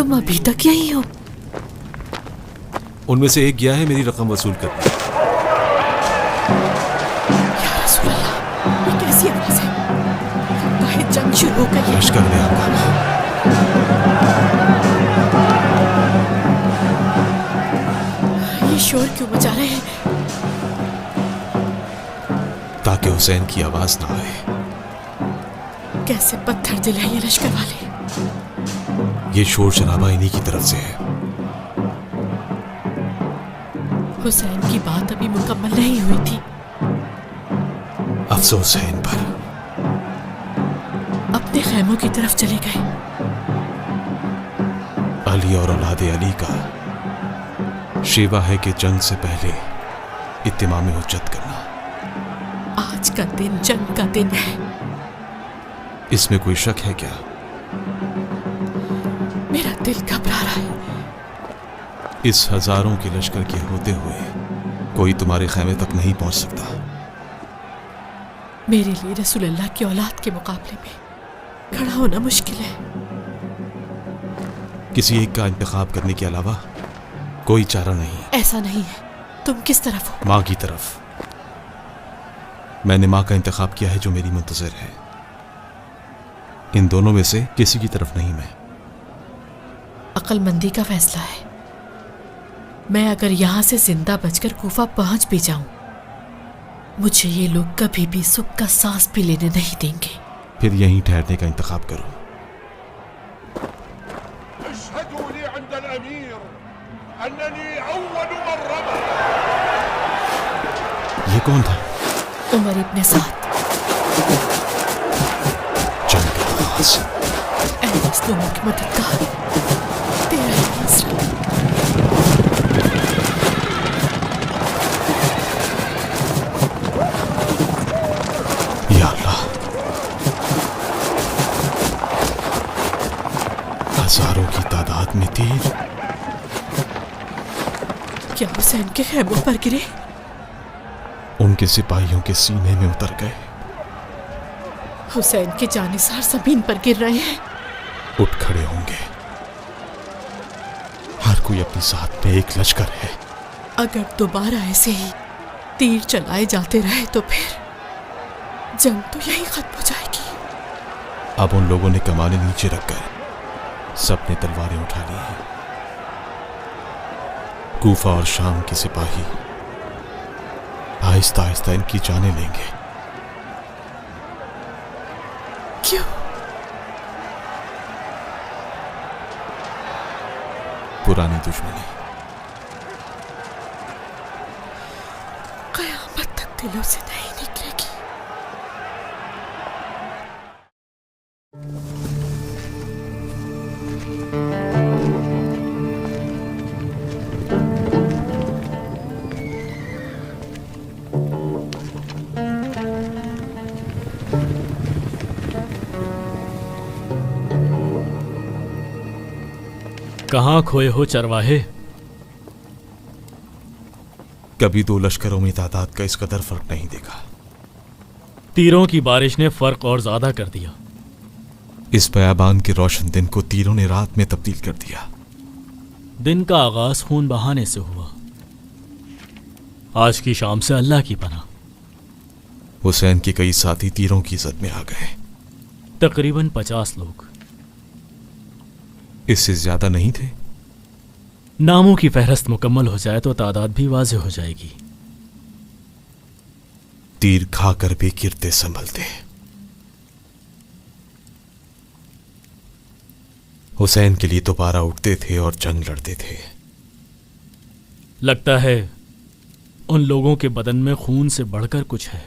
तुम अभी तक यही हो? उनमें से एक गया है मेरी रकम वसूल करने। या रसूल अल्लाह, ये कैसी आवाज है? लगता है जंग शुरू हो गई है। लश्कर में हंगामा। ये शोर क्यों मचा रहे हैं? ताकि हुसैन की आवाज ना आए। कैसे पत्थर दिल है ये लश्कर वाले। ये शोर शराबा इन्हीं की तरफ से है। हुसैन की बात अभी मुकम्मल नहीं हुई थी। अफसोस है इन पर। अपने खैमों की तरफ चले गए। अली और औलाद अली का शेवा है कि जंग से पहले इत्तिमाम हुज्जत करना। आज का दिन जंग का दिन है। इसमें कोई शक है क्या? मेरा दिल घबरा रहा है। इस हजारों के लश्कर के होते हुए कोई तुम्हारे खैमे तक नहीं पहुंच सकता। मेरे लिए रसूलुल्लाह की औलाद के मुकाबले में खड़ा होना मुश्किल है। किसी एक का इंतखाब करने के अलावा कोई चारा नहीं। ऐसा नहीं है। तुम किस तरफ हो? माँ की तरफ। मैंने माँ का इंतखाब किया है जो मेरी मुंतज़िर है। इन दोनों में से किसी की तरफ नहीं। मैं अक्लमंदी का फैसला है। मैं अगर यहां से जिंदा बचकर कूफा पहुंच भी जाऊं, मुझे ये लोग कभी भी सुख का सांस भी लेने नहीं देंगे। फिर यहीं ठहरने का इंतखाब करो। ये कौन था? उमर इब्ने साद। जंग का आगाज। ऐ मज़लूमों की मददगार, तेरा ही आसरा। या अल्लाह, हजारों की तादाद में तीर। क्या हुसैन के खैमों पर गिरे? उनके सिपाहियों के सीने में उतर गए। हुसैन के जानिसार जमीन पर गिर रहे हैं। उठ खड़े होंगे। हर कोई अपनी साथ में एक लश्कर है। अगर दोबारा ऐसे ही तीर चलाए जाते रहे तो फिर जंग तो यही खत्म हो जाएगी। अब उन लोगों ने कमाने नीचे रखकर सबने तलवारें उठा ली हैं। कूफा और शाम के सिपाही आहिस्ता आहिस्ता इनकी जानें लेंगे। क्यों? पुरानी दुश्मनी। कयामत तक दिलों से नहीं निकलेगी। कहाँ खोए हो चरवाहे? कभी दो लश्करों में तादाद का इस कदर फर्क नहीं देखा। तीरों की बारिश ने फर्क और ज्यादा कर दिया। इस बयाबान के रोशन दिन को तीरों ने रात में तब्दील कर दिया। दिन का आगाज खून बहाने से हुआ। आज की शाम से अल्लाह की पनाह। हुसैन के कई साथी तीरों की जद में आ गए। तकरीबन 50 लोग। इससे ज्यादा नहीं थे। नामों की फहरस्त मुकम्मल हो जाए तो तादाद भी वाज़ेह हो जाएगी। तीर खाकर भी गिरते संभलते। हुसैन के लिए दोबारा उठते थे और जंग लड़ते थे। लगता है उन लोगों के बदन में खून से बढ़कर कुछ है।